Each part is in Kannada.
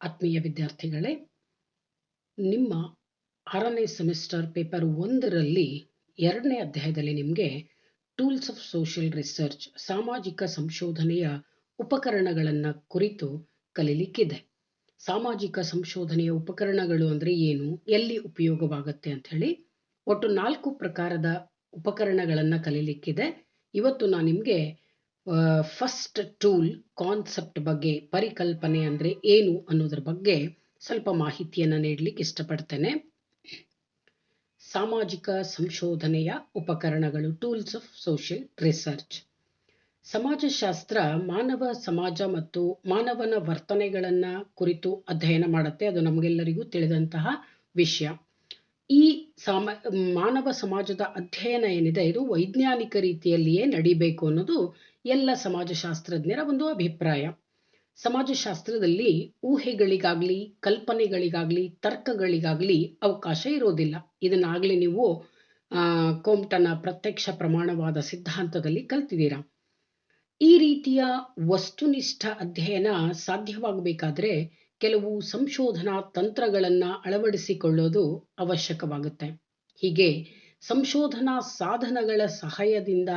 ಆತ್ಮೀಯ ವಿದ್ಯಾರ್ಥಿಗಳೇ, ನಿಮ್ಮ 6ನೇ ಸೆಮಿಸ್ಟರ್ ಪೇಪರ್ 1ರಲ್ಲಿ 2ನೇ ಅಧ್ಯಾಯದಲ್ಲಿ ನಿಮಗೆ ಟೂಲ್ಸ್ ಆಫ್ ಸೋಷಿಯಲ್ ರಿಸರ್ಚ್ ಸಾಮಾಜಿಕ ಸಂಶೋಧನೆಯ ಉಪಕರಣಗಳನ್ನು ಕುರಿತು ಕಲಿಲಿಕ್ಕಿದೆ. ಸಾಮಾಜಿಕ ಸಂಶೋಧನೆಯ ಉಪಕರಣಗಳು ಅಂದರೆ ಏನು, ಎಲ್ಲಿ ಉಪಯೋಗವಾಗುತ್ತೆ ಅಂತ ಹೇಳಿ ಒಟ್ಟು 4 ಪ್ರಕಾರದ ಉಪಕರಣಗಳನ್ನು ಕಲಿಲಿಕ್ಕಿದೆ. ಇವತ್ತು ನಾನು ನಿಮಗೆ ಫಸ್ಟ್ ಟೂಲ್ ಕಾನ್ಸೆಪ್ಟ್ ಬಗ್ಗೆ, ಪರಿಕಲ್ಪನೆ ಅಂದರೆ ಏನು ಅನ್ನೋದ್ರ ಬಗ್ಗೆ ಸ್ವಲ್ಪ ಮಾಹಿತಿಯನ್ನು ನೀಡಲಿಕ್ಕೆ ಇಷ್ಟಪಡ್ತೇನೆ. ಸಾಮಾಜಿಕ ಸಂಶೋಧನೆಯ ಉಪಕರಣಗಳು, ಟೂಲ್ಸ್ ಆಫ್ ಸೋಷಿಯಲ್ ರಿಸರ್ಚ್. ಸಮಾಜಶಾಸ್ತ್ರ ಮಾನವ ಸಮಾಜ ಮತ್ತು ಮಾನವನ ವರ್ತನೆಗಳನ್ನು ಕುರಿತು ಅಧ್ಯಯನ ಮಾಡುತ್ತೆ. ಅದು ನಮಗೆಲ್ಲರಿಗೂ ತಿಳಿದಂತಹ ವಿಷಯ. ಈ ಮಾನವ ಸಮಾಜದ ಅಧ್ಯಯನ ಏನಿದೆ, ಇದು ವೈಜ್ಞಾನಿಕ ರೀತಿಯಲ್ಲಿಯೇ ನಡಿಬೇಕು ಅನ್ನೋದು ಎಲ್ಲ ಸಮಾಜಶಾಸ್ತ್ರಜ್ಞರ ಒಂದು ಅಭಿಪ್ರಾಯ. ಸಮಾಜಶಾಸ್ತ್ರದಲ್ಲಿ ಊಹೆಗಳಿಗಾಗಲಿ, ಕಲ್ಪನೆಗಳಿಗಾಗಲಿ, ತರ್ಕಗಳಿಗಾಗಲಿ ಅವಕಾಶ ಇರೋದಿಲ್ಲ. ಇದನ್ನಾಗಲೇ ನೀವು ಕೋಮ್ಟನ ಪ್ರತ್ಯಕ್ಷ ಪ್ರಮಾಣವಾದ ಸಿದ್ಧಾಂತದಲ್ಲಿ ಕಲ್ತಿದ್ದೀರಾ. ಈ ರೀತಿಯ ವಸ್ತುನಿಷ್ಠ ಅಧ್ಯಯನ ಸಾಧ್ಯವಾಗಬೇಕಾದ್ರೆ ಕೆಲವು ಸಂಶೋಧನಾ ತಂತ್ರಗಳನ್ನು ಅಳವಡಿಸಿಕೊಳ್ಳೋದು ಅವಶ್ಯಕವಾಗುತ್ತೆ. ಹೀಗೆ ಸಂಶೋಧನಾ ಸಾಧನಗಳ ಸಹಾಯದಿಂದ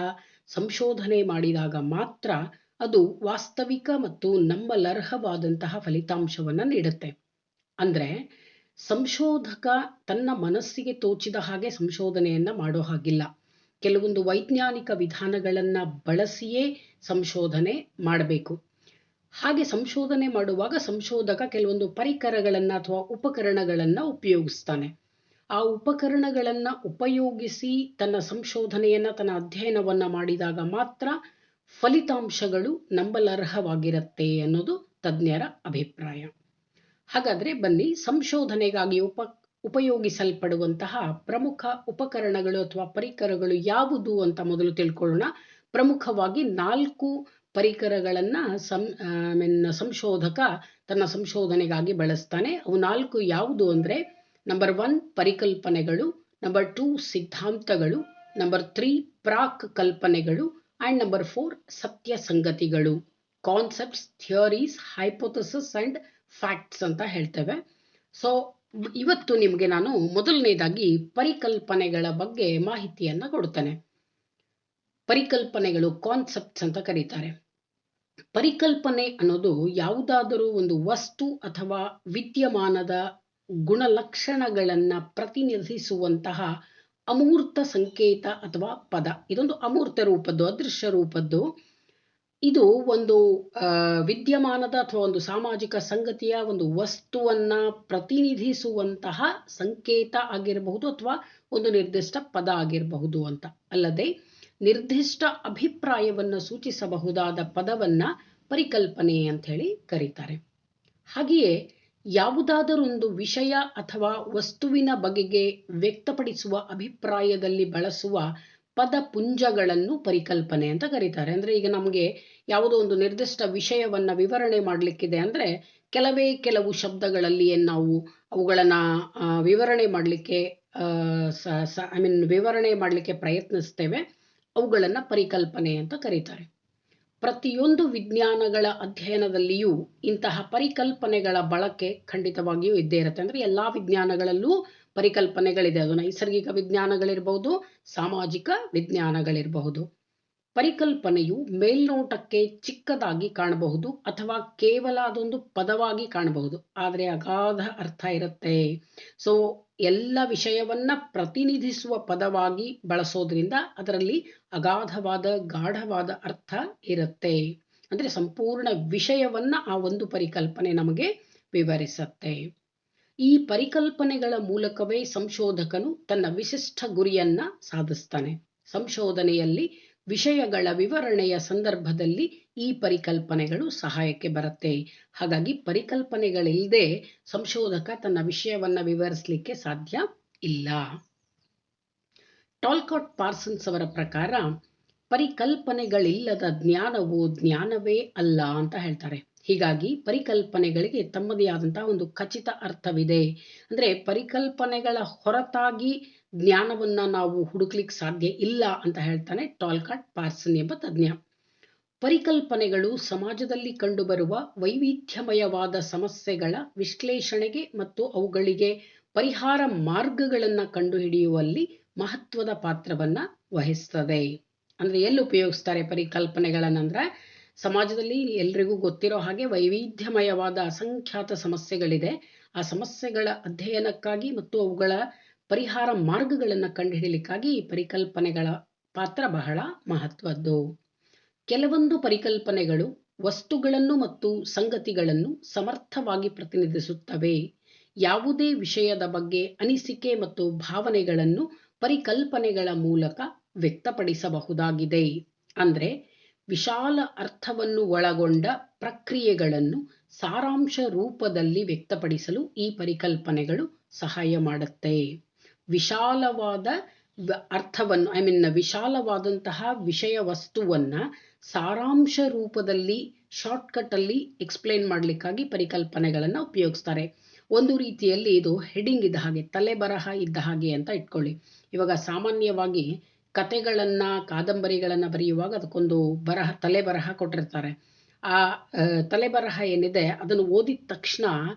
ಸಂಶೋಧನೆ ಮಾಡಿದಾಗ ಮಾತ್ರ ಅದು ವಾಸ್ತವಿಕ ಮತ್ತು ನಂಬಲರ್ಹವಾದಂತಹ ಫಲಿತಾಂಶವನ್ನು ನೀಡುತ್ತೆ. ಅಂದರೆ ಸಂಶೋಧಕ ತನ್ನ ಮನಸ್ಸಿಗೆ ತೋಚಿದ ಹಾಗೆ ಸಂಶೋಧನೆಯನ್ನು ಮಾಡೋ ಹಾಗಿಲ್ಲ. ಕೆಲವೊಂದು ವೈಜ್ಞಾನಿಕ ವಿಧಾನಗಳನ್ನು ಬಳಸಿಯೇ ಸಂಶೋಧನೆ ಮಾಡಬೇಕು. ಹಾಗೆ ಸಂಶೋಧನೆ ಮಾಡುವಾಗ ಸಂಶೋಧಕ ಕೆಲವೊಂದು ಪರಿಕರಗಳನ್ನು ಅಥವಾ ಉಪಕರಣಗಳನ್ನು ಉಪಯೋಗಿಸ್ತಾನೆ. ಆ ಉಪಕರಣಗಳನ್ನು ಉಪಯೋಗಿಸಿ ತನ್ನ ಸಂಶೋಧನೆಯನ್ನು, ತನ್ನ ಅಧ್ಯಯನವನ್ನು ಮಾಡಿದಾಗ ಮಾತ್ರ ಫಲಿತಾಂಶಗಳು ನಂಬಲರ್ಹವಾಗಿರುತ್ತೆ ಅನ್ನೋದು ತಜ್ಞರ ಅಭಿಪ್ರಾಯ. ಹಾಗಾದರೆ ಬನ್ನಿ, ಸಂಶೋಧನೆಗಾಗಿ ಉಪಯೋಗಿಸಲ್ಪಡುವಂತಹ ಪ್ರಮುಖ ಉಪಕರಣಗಳು ಅಥವಾ ಪರಿಕರಗಳು ಯಾವುದು ಅಂತ ಮೊದಲು ತಿಳ್ಕೊಳ್ಳೋಣ. ಪ್ರಮುಖವಾಗಿ 4 ಪರಿಕರಗಳನ್ನು ಸಂಶೋಧಕ ತನ್ನ ಸಂಶೋಧನೆಗಾಗಿ ಬಳಸ್ತಾನೆ. ಅವು 4 ಯಾವುದು ಅಂದರೆ, ನಂಬರ್ 1 ಪರಿಕಲ್ಪನೆಗಳು, ನಂಬರ್ 2 ಸಿದ್ಧಾಂತಗಳು, ನಂಬರ್ 3 ಪ್ರಾಕ್ ಕಲ್ಪನೆಗಳು, ಆ್ಯಂಡ್ ನಂಬರ್ 4 ಸತ್ಯ ಸಂಗತಿಗಳು. Concepts, theories, hypothesis and facts ಅಂತ ಹೇಳ್ತೇವೆ. ಸೊ ಇವತ್ತು ನಿಮಗೆ ನಾನು ಮೊದಲನೇದಾಗಿ ಪರಿಕಲ್ಪನೆಗಳ ಬಗ್ಗೆ ಮಾಹಿತಿಯನ್ನು ಕೊಡ್ತೇನೆ. ಪರಿಕಲ್ಪನೆಗಳು, ಕಾನ್ಸೆಪ್ಟ್ಸ್ ಅಂತ ಕರೀತಾರೆ. ಪರಿಕಲ್ಪನೆ ಅನ್ನೋದು ಯಾವುದಾದರೂ ಒಂದು ವಸ್ತು ಅಥವಾ ವಿದ್ಯಮಾನದ ಗುಣಲಕ್ಷಣಗಳನ್ನು ಪ್ರತಿನಿಧಿಸುವಂತಹ ಅಮೂರ್ತ ಸಂಕೇತ ಅಥವಾ ಪದ. ಇದೊಂದು ಅಮೂರ್ತ ರೂಪದ್ದು, ಅದೃಶ್ಯ ರೂಪದ್ದು. ಇದು ಒಂದು ವಿದ್ಯಮಾನದ ಅಥವಾ ಒಂದು ಸಾಮಾಜಿಕ ಸಂಗತಿಯ ಒಂದು ವಸ್ತುವನ್ನು ಪ್ರತಿನಿಧಿಸುವಂತಹ ಸಂಕೇತ ಆಗಿರಬಹುದು ಅಥವಾ ಒಂದು ನಿರ್ದಿಷ್ಟ ಪದ ಆಗಿರಬಹುದು ಅಂತ. ಅಲ್ಲದೆ ನಿರ್ದಿಷ್ಟ ಅಭಿಪ್ರಾಯವನ್ನು ಸೂಚಿಸಬಹುದಾದ ಪದವನ್ನು ಪರಿಕಲ್ಪನೆ ಅಂತ ಹೇಳಿ ಕರೀತಾರೆ. ಹಾಗೆಯೇ ಯಾವುದಾದರೊಂದು ವಿಷಯ ಅಥವಾ ವಸ್ತುವಿನ ಬಗೆಗೆ ವ್ಯಕ್ತಪಡಿಸುವ ಅಭಿಪ್ರಾಯದಲ್ಲಿ ಬಳಸುವ ಪದಪುಂಜಗಳನ್ನು ಪರಿಕಲ್ಪನೆ ಅಂತ ಕರೀತಾರೆ. ಅಂದರೆ ಈಗ ನಮಗೆ ಯಾವುದೋ ಒಂದು ನಿರ್ದಿಷ್ಟ ವಿಷಯವನ್ನು ವಿವರಣೆ ಮಾಡಲಿಕ್ಕಿದೆ ಅಂದರೆ ಕೆಲವು ಶಬ್ದಗಳಲ್ಲಿ ನಾವು ಅವುಗಳನ್ನು ವಿವರಣೆ ಮಾಡಲಿಕ್ಕೆ ಪ್ರಯತ್ನಿಸ್ತೇವೆ. ಅವುಗಳನ್ನು ಪರಿಕಲ್ಪನೆ ಅಂತ ಕರೀತಾರೆ. ಪ್ರತಿಯೊಂದು ವಿಜ್ಞಾನಗಳ ಅಧ್ಯಯನದಲ್ಲಿಯೂ ಇಂತಹ ಪರಿಕಲ್ಪನೆಗಳ ಬಳಕೆ ಖಂಡಿತವಾಗಿಯೂ ಇದ್ದೇ ಇರುತ್ತೆ. ಅಂದರೆ ಎಲ್ಲ ವಿಜ್ಞಾನಗಳಲ್ಲೂ ಪರಿಕಲ್ಪನೆಗಳಿದೆ. ಅದು ನೈಸರ್ಗಿಕ ವಿಜ್ಞಾನಗಳಿರಬಹುದು, ಸಾಮಾಜಿಕ ವಿಜ್ಞಾನಗಳಿರಬಹುದು. ಪರಿಕಲ್ಪನೆಯು ಮೇಲ್ನೋಟಕ್ಕೆ ಚಿಕ್ಕದಾಗಿ ಕಾಣಬಹುದು ಅಥವಾ ಕೇವಲ ಅದೊಂದು ಪದವಾಗಿ ಕಾಣಬಹುದು, ಆದರೆ ಅಗಾಧ ಅರ್ಥ ಇರುತ್ತೆ. ಸೊ ಎಲ್ಲ ವಿಷಯವನ್ನ ಪ್ರತಿನಿಧಿಸುವ ಪದವಾಗಿ ಬಳಸೋದ್ರಿಂದ ಅದರಲ್ಲಿ ಅಗಾಧವಾದ, ಗಾಢವಾದ ಅರ್ಥ ಇರುತ್ತೆ. ಅಂದರೆ ಸಂಪೂರ್ಣ ವಿಷಯವನ್ನ ಆ ಒಂದು ಪರಿಕಲ್ಪನೆ ನಮಗೆ ವಿವರಿಸುತ್ತೆ. ಈ ಪರಿಕಲ್ಪನೆಗಳ ಮೂಲಕವೇ ಸಂಶೋಧಕನು ತನ್ನ ವಿಶಿಷ್ಟ ಗುರಿಯನ್ನ ಸಾಧಿಸ್ತಾನೆ. ಸಂಶೋಧನೆಯಲ್ಲಿ ವಿಷಯಗಳ ವಿವರಣೆಯ ಸಂದರ್ಭದಲ್ಲಿ ಈ ಪರಿಕಲ್ಪನೆಗಳು ಸಹಾಯಕ್ಕೆ ಬರುತ್ತೆ. ಹಾಗಾಗಿ ಪರಿಕಲ್ಪನೆಗಳಿಲ್ಲದೆ ಸಂಶೋಧಕ ತನ್ನ ವಿಷಯವನ್ನು ವಿವರಿಸಲಿಕ್ಕೆ ಸಾಧ್ಯ ಇಲ್ಲ. ಟಾಲ್ಕಾಟ್ ಪಾರ್ಸನ್ಸ್ ಅವರ ಪ್ರಕಾರ ಪರಿಕಲ್ಪನೆಗಳಿಲ್ಲದ ಜ್ಞಾನವು ಜ್ಞಾನವೇ ಅಲ್ಲ ಅಂತ ಹೇಳ್ತಾರೆ. ಹೀಗಾಗಿ ಪರಿಕಲ್ಪನೆಗಳಿಗೆ ತಮ್ಮದೇ ಆದಂತಹ ಒಂದು ಖಚಿತ ಅರ್ಥವಿದೆ. ಅಂದರೆ ಪರಿಕಲ್ಪನೆಗಳ ಹೊರತಾಗಿ ಜ್ಞಾನವನ್ನು ನಾವು ಹುಡುಕ್ಲಿಕ್ಕೆ ಸಾಧ್ಯ ಇಲ್ಲ ಅಂತ ಹೇಳ್ತಾನೆ ಟಾಲ್ಕಾಟ್ ಪಾರ್ಸನ್ ಎಂಬ ತಜ್ಞ. ಪರಿಕಲ್ಪನೆಗಳು ಸಮಾಜದಲ್ಲಿ ಕಂಡುಬರುವ ವೈವಿಧ್ಯಮಯವಾದ ಸಮಸ್ಯೆಗಳ ವಿಶ್ಲೇಷಣೆಗೆ ಮತ್ತು ಅವುಗಳಿಗೆ ಪರಿಹಾರ ಮಾರ್ಗಗಳನ್ನು ಕಂಡುಹಿಡಿಯುವಲ್ಲಿ ಮಹತ್ವದ ಪಾತ್ರವನ್ನ ವಹಿಸ್ತದೆ. ಅಂದ್ರೆ ಎಲ್ಲಿ ಉಪಯೋಗಿಸ್ತಾರೆ ಪರಿಕಲ್ಪನೆಗಳನ್ನಂದ್ರೆ, ಸಮಾಜದಲ್ಲಿ ಎಲ್ರಿಗೂ ಗೊತ್ತಿರೋ ಹಾಗೆ ವೈವಿಧ್ಯಮಯವಾದ ಅಸಂಖ್ಯಾತ ಸಮಸ್ಯೆಗಳಿದೆ. ಆ ಸಮಸ್ಯೆಗಳ ಅಧ್ಯಯನಕ್ಕಾಗಿ ಮತ್ತು ಅವುಗಳ ಪರಿಹಾರ ಮಾರ್ಗಗಳನ್ನು ಕಂಡುಹಿಡಿಯಲಿಕ್ಕಾಗಿ ಈ ಪರಿಕಲ್ಪನೆಗಳ ಪಾತ್ರ ಬಹಳ ಮಹತ್ವದ್ದು. ಕೆಲವೊಂದು ಪರಿಕಲ್ಪನೆಗಳು ವಸ್ತುಗಳನ್ನು ಮತ್ತು ಸಂಗತಿಗಳನ್ನು ಸಮರ್ಥವಾಗಿ ಪ್ರತಿನಿಧಿಸುತ್ತವೆ. ಯಾವುದೇ ವಿಷಯದ ಬಗ್ಗೆ ಅನಿಸಿಕೆ ಮತ್ತು ಭಾವನೆಗಳನ್ನು ಪರಿಕಲ್ಪನೆಗಳ ಮೂಲಕ ವ್ಯಕ್ತಪಡಿಸಬಹುದಾಗಿದೆ. ಅಂದ್ರೆ ವಿಶಾಲ ಅರ್ಥವನ್ನು ಒಳಗೊಂಡ ಪ್ರಕ್ರಿಯೆಗಳನ್ನು ಸಾರಾಂಶ ರೂಪದಲ್ಲಿ ವ್ಯಕ್ತಪಡಿಸಲು ಈ ಪರಿಕಲ್ಪನೆಗಳು ಸಹಾಯ ಮಾಡುತ್ತೆ. ವಿಶಾಲವಾದ ಅರ್ಥವನ್ನು ವಿಶಾಲವಾದಂತಹ ವಿಷಯ ವಸ್ತುವನ್ನ ಸಾರಾಂಶ ರೂಪದಲ್ಲಿ ಶಾರ್ಟ್ಕಟ್ ಅಲ್ಲಿ ಎಕ್ಸ್ಪ್ಲೇನ್ ಮಾಡಲಿಕ್ಕಾಗಿ ಪರಿಕಲ್ಪನೆಗಳನ್ನು ಉಪಯೋಗಿಸ್ತಾರೆ. ಒಂದು ರೀತಿಯಲ್ಲಿ ಇದು ಹೆಡಿಂಗ್ ಇದ್ದ ಹಾಗೆ, ತಲೆ ಬರಹ ಇದ್ದ ಹಾಗೆ ಅಂತ ಇಟ್ಕೊಳ್ಳಿ. ಇವಾಗ ಸಾಮಾನ್ಯವಾಗಿ ಕತೆಗಳನ್ನ ಕಾದಂಬರಿಗಳನ್ನ ಬರೆಯುವಾಗ ಅದಕ್ಕೊಂದು ತಲೆ ಬರಹ ಕೊಟ್ಟಿರ್ತಾರೆ. ಆ ತಲೆ ಬರಹ ಏನಿದೆ ಅದನ್ನು ಓದಿದ ತಕ್ಷಣ,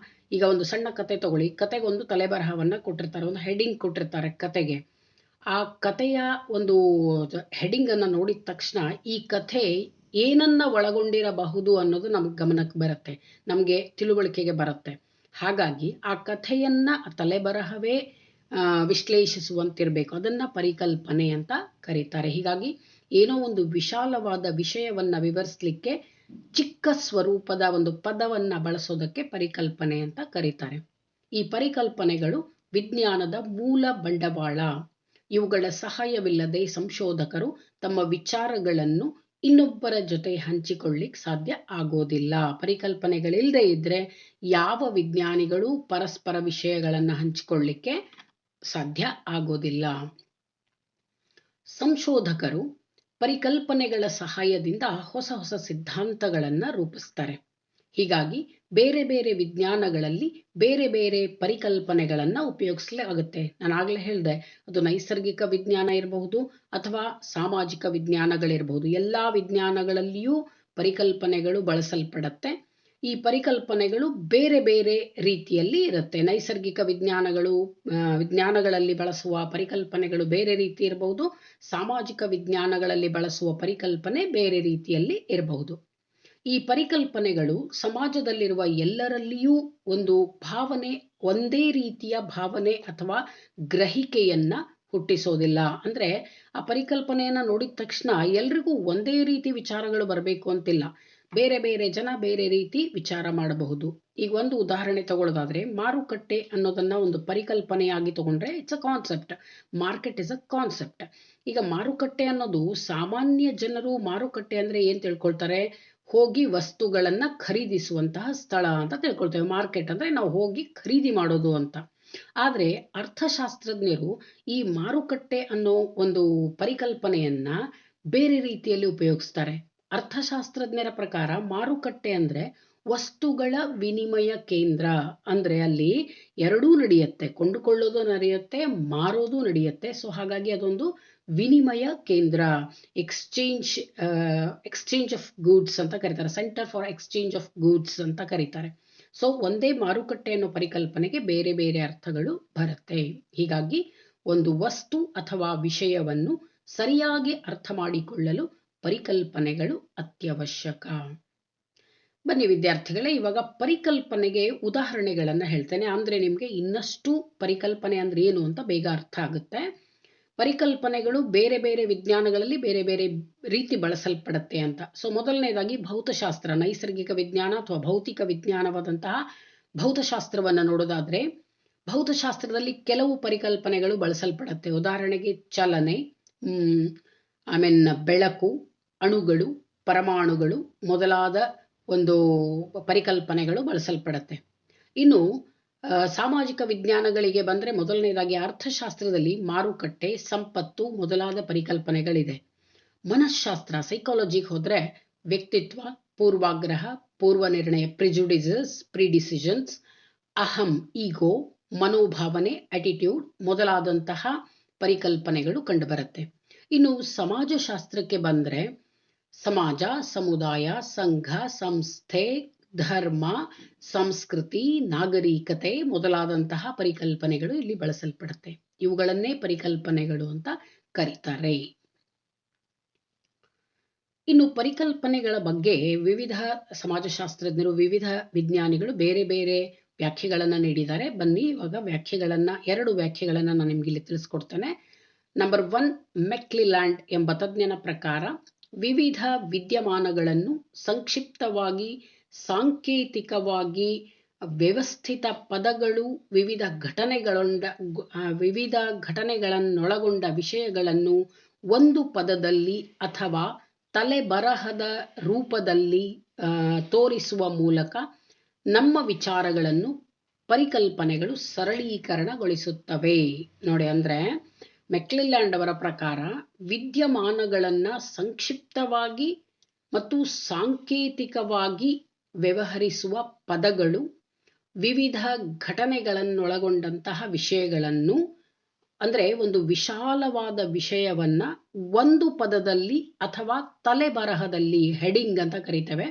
ಈಗ ಒಂದು ಸಣ್ಣ ಕತೆ ತಗೊಳ್ಳಿ, ಕತೆಗೊಂದು ತಲೆ ಬರಹವನ್ನ ಕೊಟ್ಟಿರ್ತಾರೆ, ಒಂದು ಹೆಡಿಂಗ್ ಕೊಟ್ಟಿರ್ತಾರೆ ಕತೆಗೆ. ಆ ಕತೆಯ ಒಂದು ಹೆಡಿಂಗ್ ಅನ್ನ ನೋಡಿದ ತಕ್ಷಣ ಈ ಕಥೆ ಏನನ್ನ ಒಳಗೊಂಡಿರಬಹುದು ಅನ್ನೋದು ನಮ್ಗೆ ಗಮನಕ್ಕೆ ಬರುತ್ತೆ, ನಮಗೆ ತಿಳುವಳಿಕೆಗೆ ಬರುತ್ತೆ. ಹಾಗಾಗಿ ಆ ಕಥೆಯನ್ನ ತಲೆಬರಹವೇ ವಿಶ್ಲೇಷಿಸುವಂತಿರಬೇಕು. ಅದನ್ನ ಪರಿಕಲ್ಪನೆ ಅಂತ ಕರೀತಾರೆ. ಹೀಗಾಗಿ ಏನೋ ಒಂದು ವಿಶಾಲವಾದ ವಿಷಯವನ್ನ ವಿವರಿಸಲಿಕ್ಕೆ ಚಿಕ್ಕ ಸ್ವರೂಪದ ಒಂದು ಪದವನ್ನ ಬಳಸೋದಕ್ಕೆ ಪರಿಕಲ್ಪನೆ ಅಂತ ಕರೀತಾರೆ. ಈ ಪರಿಕಲ್ಪನೆಗಳು ವಿಜ್ಞಾನದ ಮೂಲ ಬಂಡವಾಳ. ಇವುಗಳ ಸಹಾಯವಿಲ್ಲದೆ ಸಂಶೋಧಕರು ತಮ್ಮ ವಿಚಾರಗಳನ್ನು ಇನ್ನೊಬ್ಬರ ಜೊತೆ ಹಂಚಿಕೊಳ್ಳಿಕ್ ಸಾಧ್ಯ ಆಗೋದಿಲ್ಲ. ಪರಿಕಲ್ಪನೆಗಳಿಲ್ಲದೆ ಇದ್ರೆ ಯಾವ ವಿಜ್ಞಾನಿಗಳು ಪರಸ್ಪರ ವಿಷಯಗಳನ್ನು ಹಂಚಿಕೊಳ್ಳಿಕ್ಕೆ ಸಾಧ್ಯ ಆಗೋದಿಲ್ಲ. ಸಂಶೋಧಕರು ಪರಿಕಲ್ಪನೆಗಳ ಸಹಾಯದಿಂದ ಹೊಸ ಹೊಸ ಸಿದ್ಧಾಂತಗಳನ್ನ ರೂಪಿಸ್ತಾರೆ. ಹೀಗಾಗಿ ಬೇರೆ ಬೇರೆ ವಿಜ್ಞಾನಗಳಲ್ಲಿ ಬೇರೆ ಬೇರೆ ಪರಿಕಲ್ಪನೆಗಳನ್ನ ಉಪಯೋಗಿಸಲಾಗುತ್ತೆ. ನಾನು ಆಗ್ಲೇ ಹೇಳಿದೆ, ಅದು ನೈಸರ್ಗಿಕ ವಿಜ್ಞಾನ ಇರಬಹುದು ಅಥವಾ ಸಾಮಾಜಿಕ ವಿಜ್ಞಾನಗಳಿರಬಹುದು. ಎಲ್ಲಾ ವಿಜ್ಞಾನಗಳಲ್ಲಿಯೂ ಪರಿಕಲ್ಪನೆಗಳು ಬಳಸಲ್ಪಡತ್ತೆ. ಈ ಪರಿಕಲ್ಪನೆಗಳು ಬೇರೆ ಬೇರೆ ರೀತಿಯಲ್ಲಿ ಇರುತ್ತೆ. ನೈಸರ್ಗಿಕ ವಿಜ್ಞಾನಗಳಲ್ಲಿ ಬಳಸುವ ಪರಿಕಲ್ಪನೆಗಳು ಬೇರೆ ರೀತಿ ಇರಬಹುದು, ಸಾಮಾಜಿಕ ವಿಜ್ಞಾನಗಳಲ್ಲಿ ಬಳಸುವ ಪರಿಕಲ್ಪನೆ ಬೇರೆ ರೀತಿಯಲ್ಲಿ ಇರಬಹುದು. ಈ ಪರಿಕಲ್ಪನೆಗಳು ಸಮಾಜದಲ್ಲಿರುವ ಎಲ್ಲರಲ್ಲಿಯೂ ಒಂದೇ ರೀತಿಯ ಭಾವನೆ ಅಥವಾ ಗ್ರಹಿಕೆಯನ್ನ ಹುಟ್ಟಿಸೋದಿಲ್ಲ. ಅಂದ್ರೆ ಆ ಪರಿಕಲ್ಪನೆಯನ್ನ ನೋಡಿದ ತಕ್ಷಣ ಎಲ್ರಿಗೂ ಒಂದೇ ರೀತಿ ವಿಚಾರಗಳು ಬರಬೇಕು ಅಂತಿಲ್ಲ. ಬೇರೆ ಬೇರೆ ಜನ ಬೇರೆ ರೀತಿ ವಿಚಾರ ಮಾಡಬಹುದು. ಈಗ ಒಂದು ಉದಾಹರಣೆ ತಗೊಳ್ಳೋದಾದ್ರೆ, ಮಾರುಕಟ್ಟೆ ಅನ್ನೋದನ್ನ ಒಂದು ಪರಿಕಲ್ಪನೆಯಾಗಿ ತಗೊಂಡ್ರೆ it's a concept. Market is a concept. ಈಗ ಮಾರುಕಟ್ಟೆ ಅನ್ನೋದು ಸಾಮಾನ್ಯ ಜನರು ಮಾರುಕಟ್ಟೆ ಅಂದ್ರೆ ಏನ್ ತಿಳ್ಕೊಳ್ತಾರೆ, ಹೋಗಿ ವಸ್ತುಗಳನ್ನ ಖರೀದಿಸುವಂತಹ ಸ್ಥಳ ಅಂತ ತಿಳ್ಕೊಳ್ತೇವೆ. ಮಾರ್ಕೆಟ್ ಅಂದ್ರೆ ನಾವು ಹೋಗಿ ಖರೀದಿ ಮಾಡೋದು ಅಂತ. ಆದ್ರೆ ಅರ್ಥಶಾಸ್ತ್ರಜ್ಞರು ಈ ಮಾರುಕಟ್ಟೆ ಅನ್ನೋ ಒಂದು ಪರಿಕಲ್ಪನೆಯನ್ನ ಬೇರೆ ರೀತಿಯಲ್ಲಿ ಉಪಯೋಗಿಸ್ತಾರೆ. ಅರ್ಥಶಾಸ್ತ್ರಜ್ಞರ ಪ್ರಕಾರ ಮಾರುಕಟ್ಟೆ ಅಂದ್ರೆ ವಸ್ತುಗಳ ವಿನಿಮಯ ಕೇಂದ್ರ. ಅಂದ್ರೆ ಅಲ್ಲಿ ಎರಡೂ ನಡೆಯುತ್ತೆ, ಕೊಂಡುಕೊಳ್ಳೋದು ನಡೆಯುತ್ತೆ, ಮಾರೋದು ನಡೆಯುತ್ತೆ. ಸೊ ಹಾಗಾಗಿ ಅದೊಂದು ವಿನಿಮಯ ಕೇಂದ್ರ, ಎಕ್ಸ್ಚೇಂಜ್ ಆಫ್ ಗೂಡ್ಸ್ ಅಂತ ಕರೀತಾರೆ. Centre for exchange of goods ಅಂತ ಕರೀತಾರೆ. ಸೊ ಒಂದೇ ಮಾರುಕಟ್ಟೆ ಅನ್ನೋ ಪರಿಕಲ್ಪನೆಗೆ ಬೇರೆ ಬೇರೆ ಅರ್ಥಗಳು ಬರುತ್ತೆ. ಹೀಗಾಗಿ ಒಂದು ವಸ್ತು ಅಥವಾ ವಿಷಯವನ್ನು ಸರಿಯಾಗಿ ಅರ್ಥ ಮಾಡಿಕೊಳ್ಳಲು ಪರಿಕಲ್ಪನೆಗಳು ಅತ್ಯವಶ್ಯಕ. ಬನ್ನಿ ವಿದ್ಯಾರ್ಥಿಗಳೇ, ಇವಾಗ ಪರಿಕಲ್ಪನೆಗೆ ಉದಾಹರಣೆಗಳನ್ನ ಹೇಳ್ತೇನೆ. ಅಂದ್ರೆ ನಿಮ್ಗೆ ಇನ್ನಷ್ಟು ಪರಿಕಲ್ಪನೆ ಅಂದ್ರೆ ಏನು ಅಂತ ಬೇಗ ಅರ್ಥ ಆಗುತ್ತೆ. ಪರಿಕಲ್ಪನೆಗಳು ಬೇರೆ ಬೇರೆ ವಿಜ್ಞಾನಗಳಲ್ಲಿ ಬೇರೆ ಬೇರೆ ರೀತಿ ಬಳಸಲ್ಪಡುತ್ತೆ ಅಂತ. ಸೊ ಮೊದಲನೇದಾಗಿ ಭೌತಶಾಸ್ತ್ರ, ನೈಸರ್ಗಿಕ ವಿಜ್ಞಾನ ಅಥವಾ ಭೌತಿಕ ವಿಜ್ಞಾನವಾದಂತಹ ಭೌತಶಾಸ್ತ್ರವನ್ನ ನೋಡೋದಾದ್ರೆ, ಭೌತಶಾಸ್ತ್ರದಲ್ಲಿ ಕೆಲವು ಪರಿಕಲ್ಪನೆಗಳು ಬಳಸಲ್ಪಡುತ್ತೆ. ಉದಾಹರಣೆಗೆ ಚಲನೆ, ಬೆಳಕು, ಅಣುಗಳು, ಪರಮಾಣುಗಳು ಮೊದಲಾದ ಒಂದು ಪರಿಕಲ್ಪನೆಗಳು ಬಳಸಲ್ಪಡುತ್ತೆ. ಇನ್ನು ಸಾಮಾಜಿಕ ವಿಜ್ಞಾನಗಳಿಗೆ ಬಂದ್ರೆ ಮೊದಲನೇದಾಗಿ ಅರ್ಥಶಾಸ್ತ್ರದಲ್ಲಿ ಮಾರುಕಟ್ಟೆ, ಸಂಪತ್ತು ಮೊದಲಾದ ಪರಿಕಲ್ಪನೆಗಳಿದೆ. ಮನಃಶಾಸ್ತ್ರ, ಸೈಕಾಲಜಿಗೆ ಹೋದ್ರೆ ವ್ಯಕ್ತಿತ್ವ, ಪೂರ್ವಾಗ್ರಹ, ಪೂರ್ವ ನಿರ್ಣಯ, ಪ್ರಿಡಿಸಿಷನ್ಸ್, ಅಹಂ, ಈಗೋ, ಮನೋಭಾವನೆ, ಅಟಿಟ್ಯೂಡ್ ಮೊದಲಾದಂತಹ ಪರಿಕಲ್ಪನೆಗಳು ಕಂಡುಬರುತ್ತೆ. ಇನ್ನು ಸಮಾಜಶಾಸ್ತ್ರಕ್ಕೆ ಬಂದ್ರೆ ಸಮಾಜ, ಸಮುದಾಯ, ಸಂಘ, ಸಂಸ್ಥೆ, ಧರ್ಮ, ಸಂಸ್ಕೃತಿ, ನಾಗರಿಕತೆ ಮೊದಲಾದಂತಹ ಪರಿಕಲ್ಪನೆಗಳು ಇಲ್ಲಿ ಬಳಸಲ್ಪಡುತ್ತೆ. ಇವುಗಳನ್ನೇ ಪರಿಕಲ್ಪನೆಗಳು ಅಂತ ಕರೀತಾರೆ. ಇನ್ನು ಪರಿಕಲ್ಪನೆಗಳ ಬಗ್ಗೆ ವಿವಿಧ ಸಮಾಜಶಾಸ್ತ್ರಜ್ಞರು, ವಿವಿಧ ವಿಜ್ಞಾನಿಗಳು ಬೇರೆ ಬೇರೆ ವ್ಯಾಖ್ಯೆಗಳನ್ನು ನೀಡಿದ್ದಾರೆ. ಬನ್ನಿ ಇವಾಗ ಎರಡು ವ್ಯಾಖ್ಯೆಗಳನ್ನು ನಾನು ನಿಮ್ಗೆ ಇಲ್ಲಿ ತಿಳಿಸ್ಕೊಡ್ತೇನೆ. ನಂಬರ್ 1, ಮೆಕ್ಲಿಲ್ಯಾಂಡ್ ಎಂಬ ತಜ್ಞನ ಪ್ರಕಾರ ವಿವಿಧ ವಿದ್ಯಮಾನಗಳನ್ನು ಸಂಕ್ಷಿಪ್ತವಾಗಿ, ಸಾಂಕೇತಿಕವಾಗಿ, ವ್ಯವಸ್ಥಿತ ಪದಗಳು, ವಿವಿಧ ಘಟನೆಗಳನ್ನೊಳಗೊಂಡ ವಿಷಯಗಳನ್ನು ಒಂದು ಪದದಲ್ಲಿ ಅಥವಾ ತಲೆಬರಹದ ರೂಪದಲ್ಲಿ ತೋರಿಸುವ ಮೂಲಕ ನಮ್ಮ ವಿಚಾರಗಳನ್ನು ಪರಿಕಲ್ಪನೆಗಳು ಸರಳೀಕರಣಗೊಳಿಸುತ್ತವೆ. ನೋಡಿ, ಅಂದ್ರೆ ಮೆಕ್ಲಿಲ್ಯಾಂಡ್ ಅವರ ಪ್ರಕಾರ ವಿದ್ಯಮಾನಗಳನ್ನು ಸಂಕ್ಷಿಪ್ತವಾಗಿ ಮತ್ತು ಸಾಂಕೇತಿಕವಾಗಿ ವ್ಯವಹರಿಸುವ ಪದಗಳು ವಿವಿಧ ಘಟನೆಗಳನ್ನೊಳಗೊಂಡಂತಹ ವಿಷಯಗಳನ್ನು, ಅಂದ್ರೆ ಒಂದು ವಿಶಾಲವಾದ ವಿಷಯವನ್ನ ಒಂದು ಪದದಲ್ಲಿ ಅಥವಾ ತಲೆಬರಹದಲ್ಲಿ, ಹೆಡಿಂಗ್ ಅಂತ ಕರಿತೇವೆ,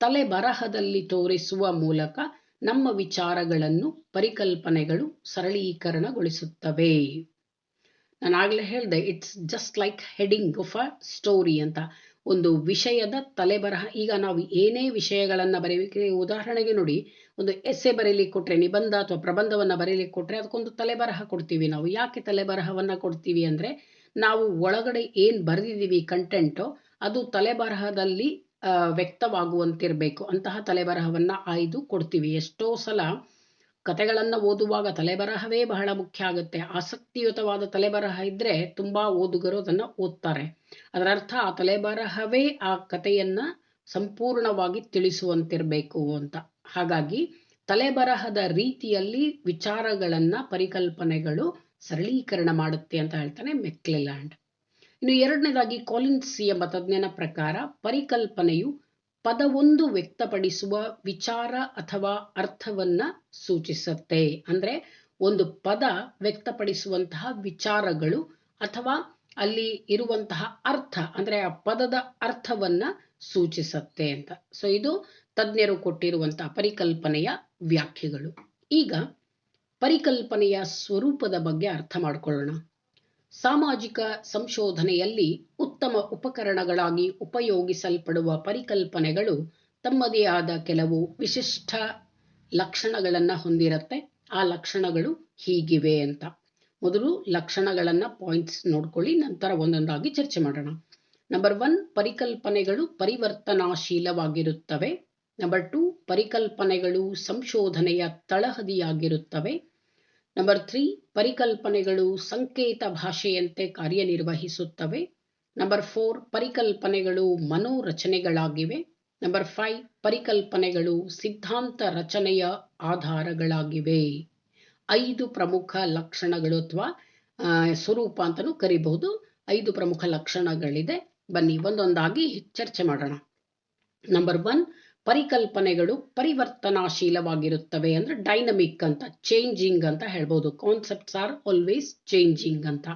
ತಲೆಬರಹದಲ್ಲಿ ತೋರಿಸುವ ಮೂಲಕ ನಮ್ಮ ವಿಚಾರಗಳನ್ನು ಪರಿಕಲ್ಪನೆಗಳು ಸರಳೀಕರಣಗೊಳಿಸುತ್ತವೆ. ನಾನು ಆಗಲೇ ಹೇಳಿದೆ, it's just like heading of a story ಅಂತ. ಒಂದು ವಿಷಯದ ತಲೆಬರಹ. ಈಗ ನಾವು ಏನೇ ವಿಷಯಗಳನ್ನು ಬರೀಲಿಕ್ಕೆ, ಉದಾಹರಣೆಗೆ ನೋಡಿ, ಒಂದು ಎಸ್ಸೆ ಬರೀಲಿಕ್ಕೆ ಕೊಟ್ಟರೆ, ನಿಬಂಧ ಅಥವಾ ಪ್ರಬಂಧವನ್ನು ಬರೀಲಿಕ್ಕೆ ಕೊಟ್ಟರೆ ಅದಕ್ಕೊಂದು ತಲೆಬರಹ ಕೊಡ್ತೀವಿ ನಾವು. ಯಾಕೆ ತಲೆಬರಹವನ್ನು ಕೊಡ್ತೀವಿ ಅಂದರೆ, ನಾವು ಒಳಗಡೆ ಏನು ಬರೆದಿದ್ದೀವಿ ಕಂಟೆಂಟು, ಅದು ತಲೆಬರಹದಲ್ಲಿ ವ್ಯಕ್ತವಾಗುವಂತಿರಬೇಕು. ಅಂತಹ ತಲೆಬರಹವನ್ನು ಆಯ್ದು ಕೊಡ್ತೀವಿ. ಎಷ್ಟೋ ಸಲ ಕತೆಗಳನ್ನು ಓದುವಾಗ ತಲೆಬರಹವೇ ಬಹಳ ಮುಖ್ಯ ಆಗುತ್ತೆ. ಆಸಕ್ತಿಯುತವಾದ ತಲೆಬರಹ ಇದ್ದರೆ ತುಂಬ ಓದುಗರು ಅದನ್ನು ಓದ್ತಾರೆ. ಅದರ ಅರ್ಥ ಆ ತಲೆಬರಹವೇ ಆ ಕಥೆಯನ್ನು ಸಂಪೂರ್ಣವಾಗಿ ತಿಳಿಸುವಂತಿರಬೇಕು ಅಂತ. ಹಾಗಾಗಿ ತಲೆಬರಹದ ರೀತಿಯಲ್ಲಿ ವಿಚಾರಗಳನ್ನು ಪರಿಕಲ್ಪನೆಗಳು ಸರಳೀಕರಣ ಮಾಡುತ್ತೆ ಅಂತ ಹೇಳ್ತಾನೆ ಮೆಕ್ಲಿಲ್ಯಾಂಡ್. ಇನ್ನು ಎರಡನೇದಾಗಿ ಕಾಲಿನ್ಸ್ ಎಂಬ ತಜ್ಞನ ಪ್ರಕಾರ ಪರಿಕಲ್ಪನೆಯು ಪದವೊಂದು ವ್ಯಕ್ತಪಡಿಸುವ ವಿಚಾರ ಅಥವಾ ಅರ್ಥವನ್ನ ಸೂಚಿಸುತ್ತೆ. ಅಂದ್ರೆ ಒಂದು ಪದ ವ್ಯಕ್ತಪಡಿಸುವಂತಹ ವಿಚಾರಗಳು ಅಥವಾ ಅಲ್ಲಿ ಇರುವಂತಹ ಅರ್ಥ, ಅಂದ್ರೆ ಆ ಪದದ ಅರ್ಥವನ್ನ ಸೂಚಿಸುತ್ತೆ ಅಂತ. ಸೊ ಇದು ತಜ್ಞರು ಕೊಟ್ಟಿರುವಂತಹ ಪರಿಕಲ್ಪನೆಯ ವ್ಯಾಖ್ಯೆಗಳು. ಈಗ ಪರಿಕಲ್ಪನೆಯ ಸ್ವರೂಪದ ಬಗ್ಗೆ ಅರ್ಥ ಮಾಡಿಕೊಳ್ಳೋಣ. ಸಾಮಾಜಿಕ ಸಂಶೋಧನೆಯಲ್ಲಿ ಉತ್ತಮ ಉಪಕರಣಗಳಾಗಿ ಉಪಯೋಗಿಸಲ್ಪಡುವ ಪರಿಕಲ್ಪನೆಗಳು ತಮ್ಮದೇ ಆದ ಕೆಲವು ವಿಶಿಷ್ಟ ಲಕ್ಷಣಗಳನ್ನು ಹೊಂದಿರುತ್ತೆ. ಆ ಲಕ್ಷಣಗಳು ಹೀಗಿವೆ ಅಂತ. ಮೊದಲು ಲಕ್ಷಣಗಳನ್ನು ಪಾಯಿಂಟ್ಸ್ ನೋಡ್ಕೊಳ್ಳಿ, ನಂತರ ಒಂದೊಂದಾಗಿ ಚರ್ಚೆ ಮಾಡೋಣ. ನಂಬರ್ 1, ಪರಿಕಲ್ಪನೆಗಳು ಪರಿವರ್ತನಾಶೀಲವಾಗಿರುತ್ತವೆ. ನಂಬರ್ 2, ಪರಿಕಲ್ಪನೆಗಳು ಸಂಶೋಧನೆಯ ತಳಹದಿಯಾಗಿರುತ್ತವೆ. ನಂಬರ್ 3, ಪರಿಕಲ್ಪನೆಗಳು ಸಂಕೇತ ಭಾಷೆಯಂತೆ ಕಾರ್ಯನಿರ್ವಹಿಸುತ್ತವೆ. ನಂಬರ್ 4, ಪರಿಕಲ್ಪನೆಗಳು ಮನೋರಚನೆಗಳಾಗಿವೆ. ನಂಬರ್ 5, ಪರಿಕಲ್ಪನೆಗಳು ಸಿದ್ಧಾಂತ ರಚನೆಯ ಆಧಾರಗಳಾಗಿವೆ. 5 ಪ್ರಮುಖ ಲಕ್ಷಣಗಳು ಅಥವಾ ಸ್ವರೂಪ ಅಂತಲೂ ಕರಿಬಹುದು. 5 ಪ್ರಮುಖ ಲಕ್ಷಣಗಳಿದೆ. ಬನ್ನಿ ಒಂದೊಂದಾಗಿ ಚರ್ಚೆ ಮಾಡೋಣ. ನಂಬರ್ 1, ಪರಿಕಲ್ಪನೆಗಳು ಪರಿವರ್ತನಾಶೀಲವಾಗಿರುತ್ತವೆ. ಅಂದ್ರೆ ಡೈನಮಿಕ್ ಅಂತ, ಚೇಂಜಿಂಗ್ ಅಂತ ಹೇಳ್ಬೋದು. ಕಾನ್ಸೆಪ್ಟ್ಸ್ ಆರ್ ಆಲ್ವೇಸ್ ಚೇಂಜಿಂಗ್ ಅಂತ.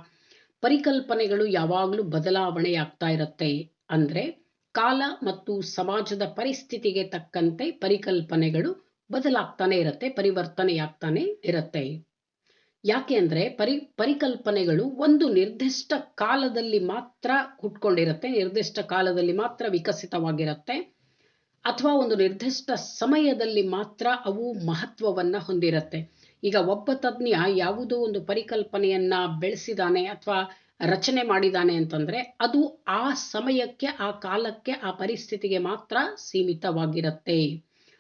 ಪರಿಕಲ್ಪನೆಗಳು ಯಾವಾಗಲೂ ಬದಲಾವಣೆಯಾಗ್ತಾ ಇರುತ್ತೆ. ಅಂದ್ರೆ ಕಾಲ ಮತ್ತು ಸಮಾಜದ ಪರಿಸ್ಥಿತಿಗೆ ತಕ್ಕಂತೆ ಪರಿಕಲ್ಪನೆಗಳು ಬದಲಾಗ್ತಾನೆ ಇರುತ್ತೆ, ಪರಿವರ್ತನೆಯಾಗ್ತಾನೆ ಇರುತ್ತೆ. ಯಾಕೆ ಅಂದ್ರೆ ಪರಿಕಲ್ಪನೆಗಳು ಒಂದು ನಿರ್ದಿಷ್ಟ ಕಾಲದಲ್ಲಿ ಮಾತ್ರ ಹುಟ್ಕೊಂಡಿರುತ್ತೆ, ನಿರ್ದಿಷ್ಟ ಕಾಲದಲ್ಲಿ ಮಾತ್ರ ವಿಕಸಿತವಾಗಿರುತ್ತೆ, ಅಥವಾ ಒಂದು ನಿರ್ದಿಷ್ಟ ಸಮಯದಲ್ಲಿ ಮಾತ್ರ ಅವು ಮಹತ್ವವನ್ನ ಹೊಂದಿರುತ್ತೆ. ಈಗ ಒಬ್ಬ ತಜ್ಞ ಯಾವುದೋ ಒಂದು ಪರಿಕಲ್ಪನೆಯನ್ನ ಬೆಳೆಸಿದಾನೆ ಅಥವಾ ರಚನೆ ಮಾಡಿದಾನೆ ಅಂತಂದ್ರೆ ಅದು ಆ ಸಮಯಕ್ಕೆ, ಆ ಕಾಲಕ್ಕೆ, ಆ ಪರಿಸ್ಥಿತಿಗೆ ಮಾತ್ರ ಸೀಮಿತವಾಗಿರುತ್ತೆ.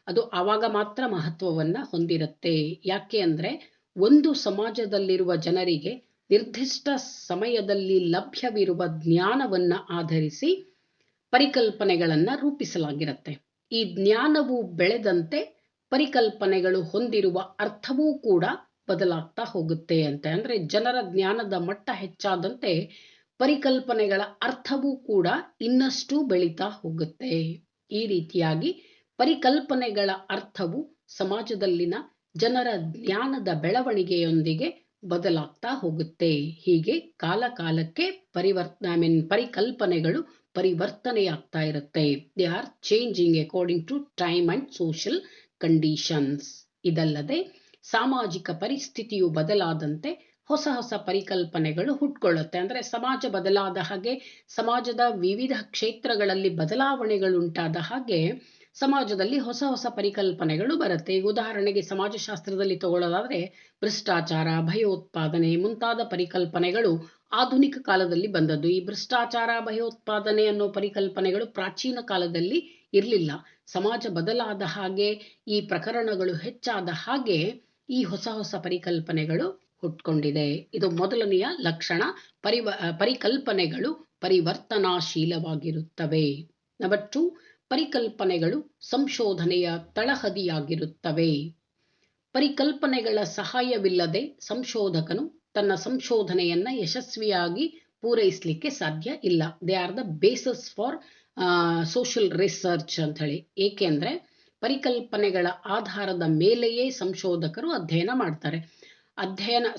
ಅದು ಆವಾಗ ಮಾತ್ರ ಮಹತ್ವವನ್ನ ಹೊಂದಿರುತ್ತೆ. ಯಾಕೆ ಅಂದ್ರೆ ಒಂದು ಸಮಾಜದಲ್ಲಿರುವ ಜನರಿಗೆ ನಿರ್ದಿಷ್ಟ ಸಮಯದಲ್ಲಿ ಲಭ್ಯವಿರುವ ಜ್ಞಾನವನ್ನ ಆಧರಿಸಿ ಪರಿಕಲ್ಪನೆಗಳನ್ನ ರೂಪಿಸಲಾಗಿರುತ್ತೆ. ಈ ಜ್ಞಾನವು ಬೆಳೆದಂತೆ ಪರಿಕಲ್ಪನೆಗಳು ಹೊಂದಿರುವ ಅರ್ಥವೂ ಕೂಡ ಬದಲಾಗ್ತಾ ಹೋಗುತ್ತೆ ಅಂತ. ಅಂದ್ರೆ ಜನರ ಜ್ಞಾನದ ಮಟ್ಟ ಹೆಚ್ಚಾದಂತೆ ಪರಿಕಲ್ಪನೆಗಳ ಅರ್ಥವೂ ಕೂಡ ಇನ್ನಷ್ಟು ಬೆಳೀತಾ ಹೋಗುತ್ತೆ. ಈ ರೀತಿಯಾಗಿ ಪರಿಕಲ್ಪನೆಗಳ ಅರ್ಥವು ಸಮಾಜದಲ್ಲಿನ ಜನರ ಜ್ಞಾನದ ಬೆಳವಣಿಗೆಯೊಂದಿಗೆ ಬದಲಾಗ್ತಾ ಹೋಗುತ್ತೆ. ಹೀಗೆ ಕಾಲ ಕಾಲಕ್ಕೆ ಪರಿಕಲ್ಪನೆಗಳು ಪರಿವರ್ತನೆಯಾಗ್ತಾ ಇರುತ್ತೆ. They are changing according to time and social conditions. ಇದಲ್ಲದೆ ಸಾಮಾಜಿಕ ಪರಿಸ್ಥಿತಿಯು ಬದಲಾದಂತೆ ಹೊಸ ಹೊಸ ಪರಿಕಲ್ಪನೆಗಳು ಹುಟ್ಕೊಳ್ಳುತ್ತೆ. ಅಂದರೆ ಸಮಾಜ ಬದಲಾದ ಹಾಗೆ, ಸಮಾಜದ ವಿವಿಧ ಕ್ಷೇತ್ರಗಳಲ್ಲಿ ಬದಲಾವಣೆಗಳುಂಟಾದ ಹಾಗೆ ಸಮಾಜದಲ್ಲಿ ಹೊಸ ಹೊಸ ಪರಿಕಲ್ಪನೆಗಳು ಬರುತ್ತೆ. ಈಗ ಉದಾಹರಣೆಗೆ ಸಮಾಜಶಾಸ್ತ್ರದಲ್ಲಿ ತಗೊಳ್ಳೋದಾದ್ರೆ ಭ್ರಷ್ಟಾಚಾರ, ಭಯೋತ್ಪಾದನೆ ಮುಂತಾದ ಪರಿಕಲ್ಪನೆಗಳು ಆಧುನಿಕ ಕಾಲದಲ್ಲಿ ಬಂದದ್ದು. ಈ ಭ್ರಷ್ಟಾಚಾರ, ಭಯೋತ್ಪಾದನೆ ಅನ್ನೋ ಪರಿಕಲ್ಪನೆಗಳು ಪ್ರಾಚೀನ ಕಾಲದಲ್ಲಿ ಇರಲಿಲ್ಲ. ಸಮಾಜ ಬದಲಾದ ಹಾಗೆ, ಈ ಪ್ರಕರಣಗಳು ಹೆಚ್ಚಾದ ಹಾಗೆ ಈ ಹೊಸ ಹೊಸ ಪರಿಕಲ್ಪನೆಗಳು ಹುಟ್ಕೊಂಡಿದೆ. ಇದು ಮೊದಲನೆಯ ಲಕ್ಷಣ. ಪರಿಕಲ್ಪನೆಗಳು ಪರಿವರ್ತನಾಶೀಲವಾಗಿರುತ್ತವೆ. ನಂಬರ್ 2, ಪರಿಕಲ್ಪನೆಗಳು ಸಂಶೋಧನೆಯ ತಳಹದಿಯಾಗಿರುತ್ತವೆ. ಪರಿಕಲ್ಪನೆಗಳ ಸಹಾಯವಿಲ್ಲದೆ ಸಂಶೋಧಕನು ತನ್ನ ಸಂಶೋಧನೆಯನ್ನ ಯಶಸ್ವಿಯಾಗಿ ಪೂರೈಸಲಿಕ್ಕೆ ಸಾಧ್ಯ ಇಲ್ಲ. They are the basis for social research ಅಂತ ಹೇಳಿ. ಏಕೆಂದ್ರೆ ಪರಿಕಲ್ಪನೆಗಳ ಆಧಾರದ ಮೇಲೆಯೇ ಸಂಶೋಧಕರು ಅಧ್ಯಯನ ಮಾಡ್ತಾರೆ.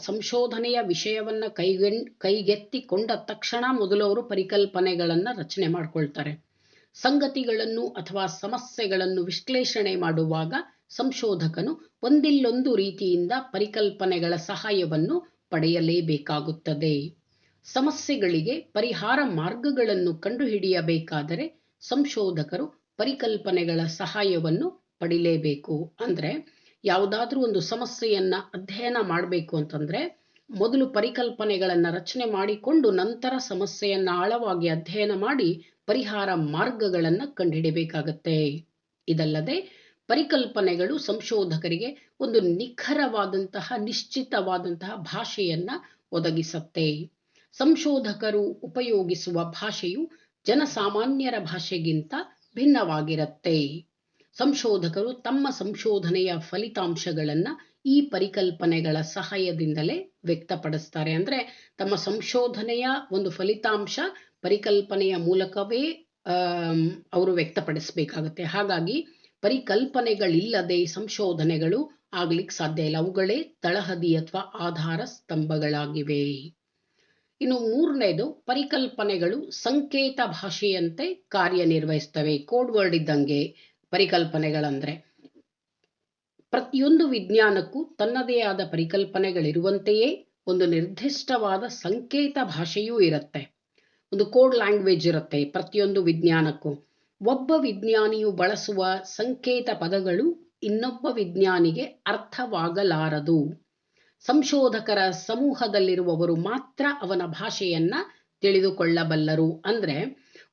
ಸಂಶೋಧನೆಯ ವಿಷಯವನ್ನ ಕೈಗೆತ್ತಿಕೊಂಡ ತಕ್ಷಣ ಮೊದಲು ಅವರು ಪರಿಕಲ್ಪನೆಗಳನ್ನ ರಚನೆ ಮಾಡ್ಕೊಳ್ತಾರೆ. ಸಂಗತಿಗಳನ್ನು ಅಥವಾ ಸಮಸ್ಯೆಗಳನ್ನು ವಿಶ್ಲೇಷಣೆ ಮಾಡುವಾಗ ಸಂಶೋಧಕನು ಒಂದಿಲ್ಲೊಂದು ರೀತಿಯಿಂದ ಪರಿಕಲ್ಪನೆಗಳ ಸಹಾಯವನ್ನು ಪಡೆಯಲೇಬೇಕಾಗುತ್ತದೆ. ಸಮಸ್ಯೆಗಳಿಗೆ ಪರಿಹಾರ ಮಾರ್ಗಗಳನ್ನು ಕಂಡುಹಿಡಿಯಬೇಕಾದರೆ ಸಂಶೋಧಕರು ಪರಿಕಲ್ಪನೆಗಳ ಸಹಾಯವನ್ನು ಪಡಿಲೇಬೇಕು. ಅಂದ್ರೆ ಯಾವುದಾದ್ರೂ ಒಂದು ಸಮಸ್ಯೆಯನ್ನ ಅಧ್ಯಯನ ಮಾಡಬೇಕು ಅಂತಂದ್ರೆ ಮೊದಲು ಪರಿಕಲ್ಪನೆಗಳನ್ನ ರಚನೆ ಮಾಡಿಕೊಂಡು ನಂತರ ಸಮಸ್ಯೆಯನ್ನ ಆಳವಾಗಿ ಅಧ್ಯಯನ ಮಾಡಿ ಪರಿಹಾರ ಮಾರ್ಗಗಳನ್ನ ಕಂಡುಹಿಡಿಯಬೇಕಾಗತ್ತೆ. ಇದಲ್ಲದೆ ಪರಿಕಲ್ಪನೆಗಳು ಸಂಶೋಧಕರಿಗೆ ಒಂದು ನಿಖರವಾದಂತಹ, ನಿಶ್ಚಿತವಾದಂತಹ ಭಾಷೆಯನ್ನ ಒದಗಿಸುತ್ತೆ. ಸಂಶೋಧಕರು ಉಪಯೋಗಿಸುವ ಭಾಷೆಯು ಜನಸಾಮಾನ್ಯರ ಭಾಷೆಗಿಂತ ಭಿನ್ನವಾಗಿರುತ್ತೆ. ಸಂಶೋಧಕರು ತಮ್ಮ ಸಂಶೋಧನೆಯ ಫಲಿತಾಂಶಗಳನ್ನ ಈ ಪರಿಕಲ್ಪನೆಗಳ ಸಹಾಯದಿಂದಲೇ ವ್ಯಕ್ತಪಡಿಸ್ತಾರೆ. ಅಂದ್ರೆ ತಮ್ಮ ಸಂಶೋಧನೆಯ ಒಂದು ಫಲಿತಾಂಶ ಪರಿಕಲ್ಪನೆಯ ಮೂಲಕವೇ ಅವರು ವ್ಯಕ್ತಪಡಿಸಬೇಕಾಗತ್ತೆ. ಹಾಗಾಗಿ ಪರಿಕಲ್ಪನೆಗಳಿಲ್ಲದೆ ಸಂಶೋಧನೆಗಳು ಆಗ್ಲಿಕ್ಕೆ ಸಾಧ್ಯ ಇಲ್ಲ. ಅವುಗಳೇ ತಳಹದಿ ಅಥವಾ ಆಧಾರ ಸ್ತಂಭಗಳಾಗಿವೆ. ಇನ್ನು 3ನೇದು, ಪರಿಕಲ್ಪನೆಗಳು ಸಂಕೇತ ಭಾಷೆಯಂತೆ ಕಾರ್ಯನಿರ್ವಹಿಸ್ತವೆ. ಕೋಡ್ ವರ್ಡ್ ಇದ್ದಂಗೆ ಪರಿಕಲ್ಪನೆಗಳಂದ್ರೆ. ಪ್ರತಿಯೊಂದು ವಿಜ್ಞಾನಕ್ಕೂ ತನ್ನದೇ ಆದ ಪರಿಕಲ್ಪನೆಗಳಿರುವಂತೆಯೇ ಒಂದು ನಿರ್ದಿಷ್ಟವಾದ ಸಂಕೇತ ಭಾಷೆಯೂ ಇರುತ್ತೆ. ಒಂದು ಕೋಡ್ ಲ್ಯಾಂಗ್ವೇಜ್ ಇರುತ್ತೆ ಪ್ರತಿಯೊಂದು ವಿಜ್ಞಾನಕ್ಕೂ. ಒಬ್ಬ ವಿಜ್ಞಾನಿಯು ಬಳಸುವ ಸಂಕೇತ ಪದಗಳು ಇನ್ನೊಬ್ಬ ವಿಜ್ಞಾನಿಗೆ ಅರ್ಥವಾಗಲಾರದು. ಸಂಶೋಧಕರ ಸಮೂಹದಲ್ಲಿರುವವರು ಮಾತ್ರ ಅವನ ಭಾಷೆಯನ್ನ ತಿಳಿದುಕೊಳ್ಳಬಲ್ಲರು. ಅಂದ್ರೆ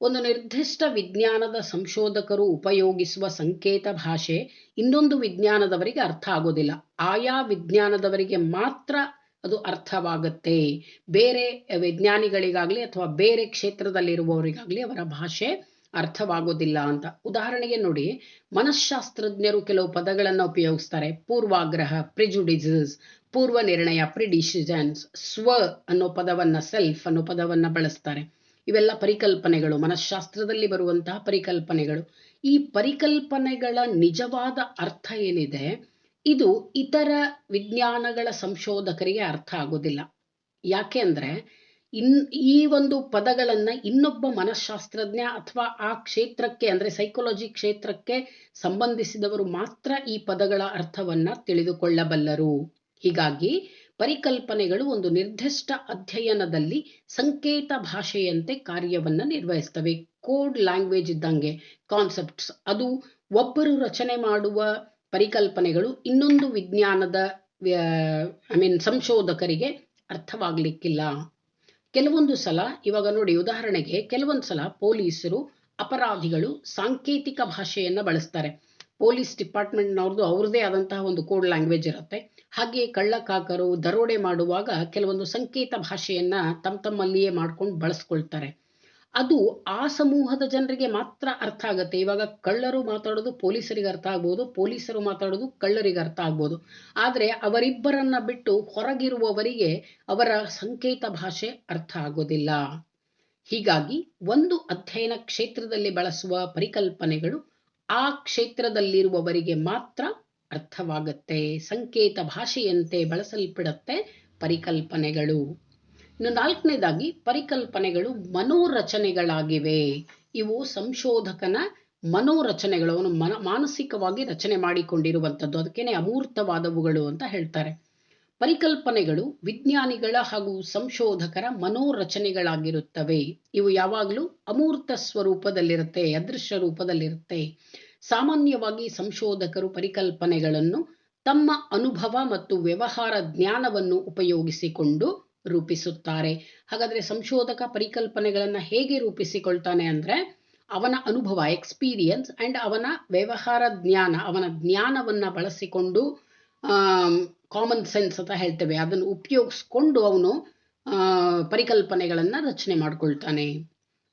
ಒಂದು ನಿರ್ದಿಷ್ಟ ವಿಜ್ಞಾನದ ಸಂಶೋಧಕರು ಉಪಯೋಗಿಸುವ ಸಂಕೇತ ಭಾಷೆ ಇನ್ನೊಂದು ವಿಜ್ಞಾನದವರಿಗೆ ಅರ್ಥ ಆಗೋದಿಲ್ಲ. ಆಯಾ ವಿಜ್ಞಾನದವರಿಗೆ ಮಾತ್ರ ಅದು ಅರ್ಥವಾಗುತ್ತೆ. ಬೇರೆ ವಿಜ್ಞಾನಿಗಳಿಗಾಗ್ಲಿ ಅಥವಾ ಬೇರೆ ಕ್ಷೇತ್ರದಲ್ಲಿರುವವರಿಗಾಗ್ಲಿ ಅವರ ಭಾಷೆ ಅರ್ಥವಾಗೋದಿಲ್ಲ ಅಂತ. ಉದಾಹರಣೆಗೆ ನೋಡಿ, ಮನಃಶಾಸ್ತ್ರಜ್ಞರು ಕೆಲವು ಪದಗಳನ್ನು ಉಪಯೋಗಿಸ್ತಾರೆ. ಪೂರ್ವಾಗ್ರಹ, ಪ್ರಿಜುಡಿಸಸ್, ಪೂರ್ವ ನಿರ್ಣಯ, ಪ್ರಿಡಿಸಿಷನ್ಸ್, ಸ್ವ ಅನ್ನೋ ಪದವನ್ನ, ಸೆಲ್ಫ್ ಅನ್ನೋ ಪದವನ್ನ ಬಳಸ್ತಾರೆ. ಇವೆಲ್ಲ ಪರಿಕಲ್ಪನೆಗಳು, ಮನಃಶಾಸ್ತ್ರದಲ್ಲಿ ಬರುವಂತಹ ಪರಿಕಲ್ಪನೆಗಳು. ಈ ಪರಿಕಲ್ಪನೆಗಳ ನಿಜವಾದ ಅರ್ಥ ಏನಿದೆ, ಇದು ಇತರ ವಿಜ್ಞಾನಗಳ ಸಂಶೋಧಕರಿಗೆ ಅರ್ಥ ಆಗೋದಿಲ್ಲ. ಯಾಕೆ ಅಂದ್ರೆ ಈ ಒಂದು ಪದಗಳನ್ನ ಇನ್ನೊಬ್ಬ ಮನಃಶಾಸ್ತ್ರಜ್ಞ ಅಥವಾ ಆ ಕ್ಷೇತ್ರಕ್ಕೆ, ಅಂದ್ರೆ ಸೈಕಾಲಜಿ ಕ್ಷೇತ್ರಕ್ಕೆ ಸಂಬಂಧಿಸಿದವರು ಮಾತ್ರ ಈ ಪದಗಳ ಅರ್ಥವನ್ನ ತಿಳಿದುಕೊಳ್ಳಬಲ್ಲರು. ಹೀಗಾಗಿ ಪರಿಕಲ್ಪನೆಗಳು ಒಂದು ನಿರ್ದಿಷ್ಟ ಅಧ್ಯಯನದಲ್ಲಿ ಸಂಕೇತ ಭಾಷೆಯಂತೆ ಕಾರ್ಯವನ್ನ ನಿರ್ವಹಿಸ್ತವೆ. ಕೋಡ್ ಲ್ಯಾಂಗ್ವೇಜ್ ಇದ್ದಂಗೆ ಕಾನ್ಸೆಪ್ಟ್ಸ್. ಅದು ಒಬ್ಬರು ರಚನೆ ಮಾಡುವ ಪರಿಕಲ್ಪನೆಗಳು ಇನ್ನೊಂದು ವಿಜ್ಞಾನದ ಸಂಶೋಧಕರಿಗೆ ಅರ್ಥವಾಗ್ಲಿಕ್ಕಿಲ್ಲ. ಕೆಲವೊಂದು ಸಲ, ಇವಾಗ ನೋಡಿ ಉದಾಹರಣೆಗೆ, ಕೆಲವೊಂದು ಸಲ ಪೊಲೀಸರು, ಅಪರಾಧಿಗಳು ಸಾಂಕೇತಿಕ ಭಾಷೆಯನ್ನ ಬಳಸ್ತಾರೆ. ಪೊಲೀಸ್ ಡಿಪಾರ್ಟ್ಮೆಂಟ್ನವ್ರದ್ದು ಅವ್ರದೇ ಆದಂತಹ ಒಂದು ಕೋಡ್ ಲ್ಯಾಂಗ್ವೇಜ್ ಇರುತ್ತೆ. ಹಾಗೆ ಕಳ್ಳಕಾಕರು ದರೋಡೆ ಮಾಡುವಾಗ ಕೆಲವೊಂದು ಸಂಕೇತ ಭಾಷೆಯನ್ನ ತಮ್ಮಲ್ಲಿಯೇ ಮಾಡ್ಕೊಂಡು ಬಳಸ್ಕೊಳ್ತಾರೆ. ಅದು ಆ ಸಮೂಹದ ಜನರಿಗೆ ಮಾತ್ರ ಅರ್ಥ ಆಗುತ್ತೆ. ಇವಾಗ ಕಳ್ಳರು ಮಾತಾಡೋದು ಪೊಲೀಸರಿಗೆ ಅರ್ಥ ಆಗ್ಬೋದು, ಪೊಲೀಸರು ಮಾತಾಡೋದು ಕಳ್ಳರಿಗೆ ಅರ್ಥ ಆಗ್ಬೋದು. ಆದರೆ ಅವರಿಬ್ಬರನ್ನ ಬಿಟ್ಟು ಹೊರಗಿರುವವರಿಗೆ ಅವರ ಸಂಕೇತ ಭಾಷೆ ಅರ್ಥ ಆಗೋದಿಲ್ಲ. ಹೀಗಾಗಿ ಒಂದು ಅಧ್ಯಯನ ಕ್ಷೇತ್ರದಲ್ಲಿ ಬಳಸುವ ಪರಿಕಲ್ಪನೆಗಳು ಆ ಕ್ಷೇತ್ರದಲ್ಲಿರುವವರಿಗೆ ಮಾತ್ರ ಅರ್ಥವಾಗುತ್ತೆ. ಸಂಕೇತ ಭಾಷೆಯಂತೆ ಬಳಸಲ್ಪಡುತ್ತೆ ಪರಿಕಲ್ಪನೆಗಳು. ಇನ್ನು ನಾಲ್ಕನೇದಾಗಿ ಪರಿಕಲ್ಪನೆಗಳು ಮನೋರಚನೆಗಳಾಗಿವೆ. ಇವು ಸಂಶೋಧಕನ ಮನೋರಚನೆಗಳು, ಅವನು ಮಾನಸಿಕವಾಗಿ ರಚನೆ ಮಾಡಿಕೊಂಡಿರುವಂಥದ್ದು. ಅದಕ್ಕೇನೆ ಅಮೂರ್ತವಾದವುಗಳು ಅಂತ ಹೇಳ್ತಾರೆ. ಪರಿಕಲ್ಪನೆಗಳು ವಿಜ್ಞಾನಿಗಳ ಹಾಗೂ ಸಂಶೋಧಕರ ಮನೋರಚನೆಗಳಾಗಿರುತ್ತವೆ. ಇವು ಯಾವಾಗಲೂ ಅಮೂರ್ತ ಸ್ವರೂಪದಲ್ಲಿರುತ್ತೆ, ಅದೃಶ್ಯ ರೂಪದಲ್ಲಿರುತ್ತೆ. ಸಾಮಾನ್ಯವಾಗಿ ಸಂಶೋಧಕರು ಪರಿಕಲ್ಪನೆಗಳನ್ನು ತಮ್ಮ ಅನುಭವ ಮತ್ತು ವ್ಯವಹಾರ ಜ್ಞಾನವನ್ನು ಉಪಯೋಗಿಸಿಕೊಂಡು ರೂಪಿಸುತ್ತಾರೆ. ಹಾಗಾದ್ರೆ ಸಂಶೋಧಕ ಪರಿಕಲ್ಪನೆಗಳನ್ನು ಹೇಗೆ ರೂಪಿಸಿಕೊಳ್ತಾನೆ ಅಂದ್ರೆ, ಅವನ ಅನುಭವ, ಎಕ್ಸ್ಪೀರಿಯನ್ಸ್ ಅಂಡ್ ಅವನ ವ್ಯವಹಾರ ಜ್ಞಾನ, ಅವನ ಜ್ಞಾನವನ್ನ ಬಳಸಿಕೊಂಡು, ಕಾಮನ್ ಸೆನ್ಸ್ ಅಂತ ಹೇಳ್ತೇವೆ, ಅದನ್ನು ಉಪಯೋಗಿಸ್ಕೊಂಡು ಅವನು ಪರಿಕಲ್ಪನೆಗಳನ್ನು ರಚನೆ ಮಾಡ್ಕೊಳ್ತಾನೆ.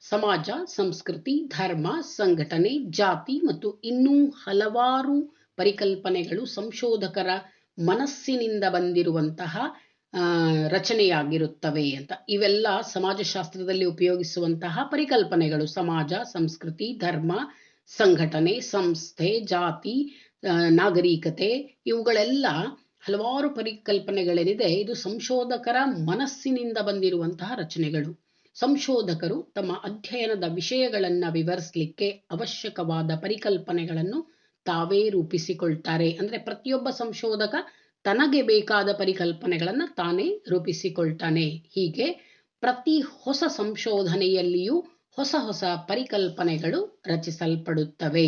ಸಮಾಜ, ಸಂಸ್ಕೃತಿ, ಧರ್ಮ, ಸಂಘಟನೆ, ಜಾತಿ ಮತ್ತು ಇನ್ನೂ ಹಲವಾರು ಪರಿಕಲ್ಪನೆಗಳು ಸಂಶೋಧಕರ ಮನಸ್ಸಿನಿಂದ ಬಂದಿರುವಂತಹ ರಚನೆಯಾಗಿರುತ್ತವೆ ಅಂತ. ಇವೆಲ್ಲ ಸಮಾಜಶಾಸ್ತ್ರದಲ್ಲಿ ಉಪಯೋಗಿಸುವಂತಹ ಪರಿಕಲ್ಪನೆಗಳು. ಸಮಾಜ, ಸಂಸ್ಕೃತಿ, ಧರ್ಮ, ಸಂಘಟನೆ, ಸಂಸ್ಥೆ, ಜಾತಿ, ನಾಗರಿಕತೆ, ಇವುಗಳೆಲ್ಲ ಹಲವಾರು ಪರಿಕಲ್ಪನೆಗಳೇನಿದೆ, ಇದು ಸಂಶೋಧಕರ ಮನಸ್ಸಿನಿಂದ ಬಂದಿರುವಂತಹ ರಚನೆಗಳು. ಸಂಶೋಧಕರು ತಮ್ಮ ಅಧ್ಯಯನದ ವಿಷಯಗಳನ್ನು ವಿವರಿಸಲಿಕ್ಕೆ ಅವಶ್ಯಕವಾದ ಪರಿಕಲ್ಪನೆಗಳನ್ನು ತಾವೇ ರೂಪಿಸಿಕೊಳ್ತಾರೆ. ಅಂದ್ರೆ ಪ್ರತಿಯೊಬ್ಬ ಸಂಶೋಧಕ ತನಗೆ ಬೇಕಾದ ಪರಿಕಲ್ಪನೆಗಳನ್ನು ತಾನೇ ರೂಪಿಸಿಕೊಳ್ತಾನೆ. ಹೀಗೆ ಪ್ರತಿ ಹೊಸ ಸಂಶೋಧನೆಯಲ್ಲಿಯೂ ಹೊಸ ಹೊಸ ಪರಿಕಲ್ಪನೆಗಳು ರಚಿಸಲ್ಪಡುತ್ತವೆ.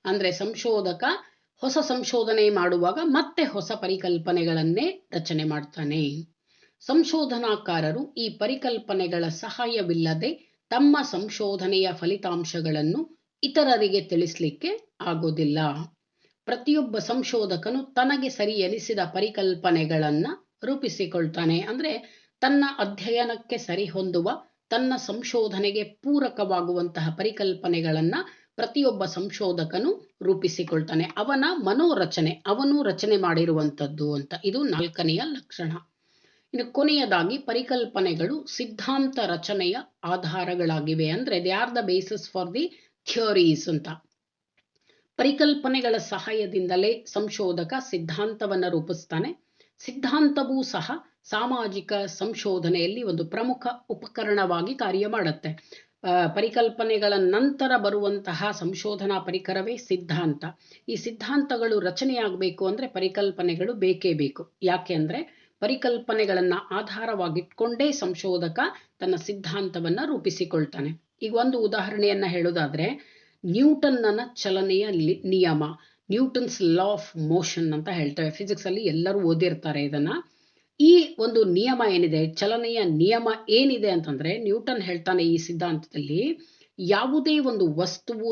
ಅಂದ್ರೆ ಸಂಶೋಧಕ ಹೊಸ ಸಂಶೋಧನೆ ಮಾಡುವಾಗ ಮತ್ತೆ ಹೊಸ ಪರಿಕಲ್ಪನೆಗಳನ್ನೇ ರಚನೆ ಮಾಡ್ತಾನೆ. ಸಂಶೋಧನಾಕಾರರು ಈ ಪರಿಕಲ್ಪನೆಗಳ ಸಹಾಯವಿಲ್ಲದೆ ತಮ್ಮ ಸಂಶೋಧನೆಯ ಫಲಿತಾಂಶಗಳನ್ನು ಇತರರಿಗೆ ತಿಳಿಸಲಿಕ್ಕೆ ಆಗೋದಿಲ್ಲ. ಪ್ರತಿಯೊಬ್ಬ ಸಂಶೋಧಕನು ತನಗೆ ಸರಿ ಎನಿಸಿದ ಪರಿಕಲ್ಪನೆಗಳನ್ನು ರೂಪಿಸಿಕೊಳ್ತಾನೆ. ಅಂದ್ರೆ ತನ್ನ ಅಧ್ಯಯನಕ್ಕೆ ಸರಿ ಹೊಂದುವ, ತನ್ನ ಸಂಶೋಧನೆಗೆ ಪೂರಕವಾಗುವಂತಹ ಪರಿಕಲ್ಪನೆಗಳನ್ನ ಪ್ರತಿಯೊಬ್ಬ ಸಂಶೋಧಕನು ರೂಪಿಸಿಕೊಳ್ತಾನೆ. ಅವನ ಮನೋರಚನೆ, ಅವನು ರಚನೆ ಮಾಡಿರುವಂಥದ್ದು ಅಂತ. ಇದು ನಾಲ್ಕನೆಯ ಲಕ್ಷಣ. ಇನ್ನು ಕೊನೆಯದಾಗಿ ಪರಿಕಲ್ಪನೆಗಳು ಸಿದ್ಧಾಂತ ರಚನೆಯ ಆಧಾರಗಳಾಗಿವೆ. ಅಂದ್ರೆ they are the basis for the theories ಅಂತ. ಪರಿಕಲ್ಪನೆಗಳ ಸಹಾಯದಿಂದಲೇ ಸಂಶೋಧಕ ಸಿದ್ಧಾಂತವನ್ನು ರೂಪಿಸ್ತಾನೆ. ಸಿದ್ಧಾಂತವೂ ಸಹ ಸಾಮಾಜಿಕ ಸಂಶೋಧನೆಯಲ್ಲಿ ಒಂದು ಪ್ರಮುಖ ಉಪಕರಣವಾಗಿ ಕಾರ್ಯ ಮಾಡುತ್ತೆ. ಪರಿಕಲ್ಪನೆಗಳ ನಂತರ ಬರುವಂತಹ ಸಂಶೋಧನಾ ಪರಿಕರವೇ ಸಿದ್ಧಾಂತ. ಈ ಸಿದ್ಧಾಂತಗಳು ರಚನೆಯಾಗಬೇಕು ಅಂದ್ರೆ ಪರಿಕಲ್ಪನೆಗಳು ಬೇಕೇ ಬೇಕು. ಯಾಕೆ ಅಂದ್ರೆ ಪರಿಕಲ್ಪನೆಗಳನ್ನ ಆಧಾರವಾಗಿಟ್ಕೊಂಡೇ ಸಂಶೋಧಕ ತನ್ನ ಸಿದ್ಧಾಂತವನ್ನ ರೂಪಿಸಿಕೊಳ್ತಾನೆ. ಈಗ ಒಂದು ಉದಾಹರಣೆಯನ್ನ ಹೇಳೋದಾದ್ರೆ, ನ್ಯೂಟನ್ನ ಚಲನೆಯ ನಿಯಮ, ನ್ಯೂಟನ್ಸ್ ಲಾ ಆಫ್ ಮೋಷನ್ ಅಂತ ಹೇಳ್ತೇವೆ. ಫಿಸಿಕ್ಸ್ ಅಲ್ಲಿ ಎಲ್ಲರೂ ಓದಿರ್ತಾರೆ ಇದನ್ನ. ಈ ಒಂದು ನಿಯಮ ಏನಿದೆ, ಚಲನೆಯ ನಿಯಮ ಏನಿದೆ ಅಂತಂದ್ರೆ, ನ್ಯೂಟನ್ ಹೇಳ್ತಾನೆ ಈ ಸಿದ್ಧಾಂತದಲ್ಲಿ, ಯಾವುದೇ ಒಂದು ವಸ್ತುವು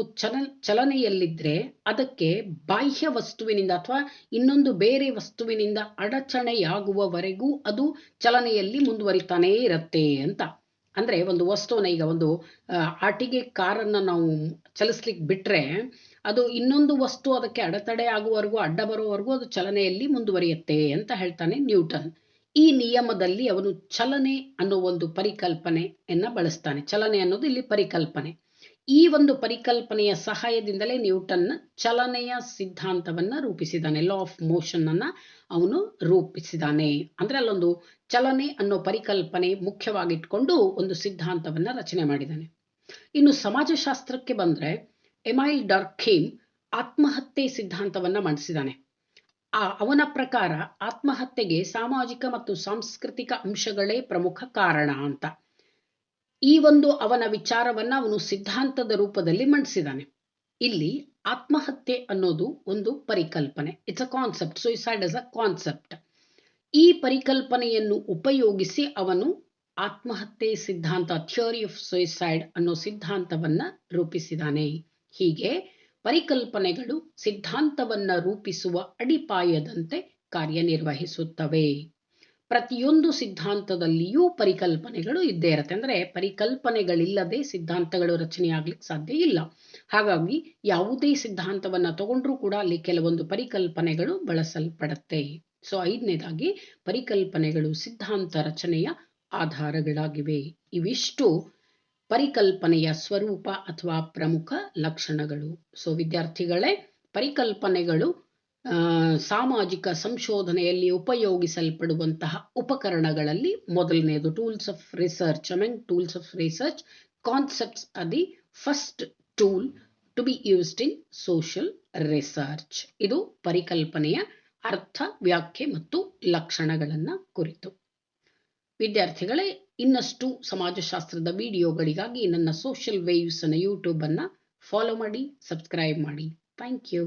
ಚಲನೆಯಲ್ಲಿದ್ರೆ ಅದಕ್ಕೆ ಬಾಹ್ಯ ವಸ್ತುವಿನಿಂದ ಅಥವಾ ಇನ್ನೊಂದು ಬೇರೆ ವಸ್ತುವಿನಿಂದ ಅಡಚಣೆಯಾಗುವವರೆಗೂ ಅದು ಚಲನೆಯಲ್ಲಿ ಮುಂದುವರಿತಾನೇ ಇರುತ್ತೆ ಅಂತ. ಅಂದ್ರೆ ಒಂದು ವಸ್ತುವನ್ನ, ಈಗ ಒಂದು ಆಟಿಗೆ ಕಾರನ್ನ ನಾವು ಚಲಿಸ್ಲಿಕ್ಕೆ ಬಿಟ್ರೆ ಅದು ಇನ್ನೊಂದು ವಸ್ತು ಅದಕ್ಕೆ ಅಡೆತಡೆ ಆಗುವವರೆಗೂ, ಅಡ್ಡ ಬರುವವರೆಗೂ ಅದು ಚಲನೆಯಲ್ಲಿ ಮುಂದುವರಿಯುತ್ತೆ ಅಂತ ಹೇಳ್ತಾನೆ ನ್ಯೂಟನ್. ಈ ನಿಯಮದಲ್ಲಿ ಅವನು ಚಲನೆ ಅನ್ನೋ ಒಂದು ಪರಿಕಲ್ಪನೆಯನ್ನ ಬಳಸ್ತಾನೆ. ಚಲನೆ ಅನ್ನೋದು ಇಲ್ಲಿ ಪರಿಕಲ್ಪನೆ. ಈ ಒಂದು ಪರಿಕಲ್ಪನೆಯ ಸಹಾಯದಿಂದಲೇ ನ್ಯೂಟನ್ ಚಲನೆಯ ಸಿದ್ಧಾಂತವನ್ನ ರೂಪಿಸಿದಾನೆ. ಲಾ ಆಫ್ ಮೋಷನ್ ಅನ್ನ ಅವನು ರೂಪಿಸಿದಾನೆ. ಅಂದ್ರೆ ಅಲ್ಲೊಂದು ಚಲನೆ ಅನ್ನೋ ಪರಿಕಲ್ಪನೆ ಮುಖ್ಯವಾಗಿಟ್ಕೊಂಡು ಒಂದು ಸಿದ್ಧಾಂತವನ್ನ ರಚನೆ ಮಾಡಿದಾನೆ. ಇನ್ನು ಸಮಾಜಶಾಸ್ತ್ರಕ್ಕೆ ಬಂದ್ರೆ, ಎಮೈಲ್ ಡರ್ಖೀಮ್ ಆತ್ಮಹತ್ಯೆ ಸಿದ್ಧಾಂತವನ್ನ ಮಂಡಿಸಿದಾನೆ. ಅವನ ಪ್ರಕಾರ ಆತ್ಮಹತ್ಯೆಗೆ ಸಾಮಾಜಿಕ ಮತ್ತು ಸಾಂಸ್ಕೃತಿಕ ಅಂಶಗಳೇ ಪ್ರಮುಖ ಕಾರಣ ಅಂತ. ಈ ಒಂದು ಅವನ ವಿಚಾರವನ್ನ ಅವನು ಸಿದ್ಧಾಂತದ ರೂಪದಲ್ಲಿ ಮಂಡಿಸಿದಾನೆ. ಇಲ್ಲಿ ಆತ್ಮಹತ್ಯೆ ಅನ್ನೋದು ಒಂದು ಪರಿಕಲ್ಪನೆ. It's a concept. Suicide is a concept. ಈ ಪರಿಕಲ್ಪನೆಯನ್ನು ಉಪಯೋಗಿಸಿ ಅವನು ಆತ್ಮಹತ್ಯೆ ಸಿದ್ಧಾಂತ, ಥಿಯರಿ ಆಫ್ ಸುಯಿಸೈಡ್ ಅನ್ನೋ ಸಿದ್ಧಾಂತವನ್ನ ರೂಪಿಸಿದಾನೆ. ಹೀಗೆ ಪರಿಕಲ್ಪನೆಗಳು ಸಿದ್ಧಾಂತವನ್ನ ರೂಪಿಸುವ ಅಡಿಪಾಯದಂತೆ ಕಾರ್ಯನಿರ್ವಹಿಸುತ್ತವೆ. ಪ್ರತಿಯೊಂದು ಸಿದ್ಧಾಂತದಲ್ಲಿಯೂ ಪರಿಕಲ್ಪನೆಗಳು ಇದ್ದೇ ಇರುತ್ತೆ. ಅಂದ್ರೆ ಪರಿಕಲ್ಪನೆಗಳಿಲ್ಲದೆ ಸಿದ್ಧಾಂತಗಳು ರಚನೆಯಾಗ್ಲಿಕ್ಕೆ ಸಾಧ್ಯ ಇಲ್ಲ. ಹಾಗಾಗಿ ಯಾವುದೇ ಸಿದ್ಧಾಂತವನ್ನ ತಗೊಂಡ್ರೂ ಕೂಡ ಅಲ್ಲಿ ಕೆಲವೊಂದು ಪರಿಕಲ್ಪನೆಗಳು ಬಳಸಲ್ಪಡುತ್ತೆ. ಸೊ 5ನೇದಾಗಿ ಪರಿಕಲ್ಪನೆಗಳು ಸಿದ್ಧಾಂತ ರಚನೆಯ ಆಧಾರಗಳಾಗಿವೆ. ಇವಿಷ್ಟು ಪರಿಕಲ್ಪನೆಯ ಸ್ವರೂಪ ಅಥವಾ ಪ್ರಮುಖ ಲಕ್ಷಣಗಳು. ಸೊ ವಿದ್ಯಾರ್ಥಿಗಳೇ, ಪರಿಕಲ್ಪನೆಗಳು ಸಾಮಾಜಿಕ ಸಂಶೋಧನೆಯಲ್ಲಿ ಉಪಯೋಗಿಸಲ್ಪಡುವಂತಹ ಉಪಕರಣಗಳಲ್ಲಿ ಮೊದಲನೆಯದು tools of research. Tools of research concepts are the first tool to be used in social research. ಇದು ಪರಿಕಲ್ಪನೆಯ ಅರ್ಥ, ವ್ಯಾಖ್ಯೆ ಮತ್ತು ಲಕ್ಷಣಗಳನ್ನು ಕುರಿತು. ವಿದ್ಯಾರ್ಥಿಗಳೇ, ಇನ್ನಷ್ಟು ಸಮಾಜಶಾಸ್ತ್ರದ ವಿಡಿಯೋಗಳಿಗಾಗಿ ನನ್ನ ಸೋಷಿಯಲ್ ವೇವ್ಸ್ ಯೂಟ್ಯೂಬ್ ಅನ್ನು ಫಾಲೋ ಮಾಡಿ, ಸಬ್ಸ್ಕ್ರೈಬ್ ಮಾಡಿ. Thank you.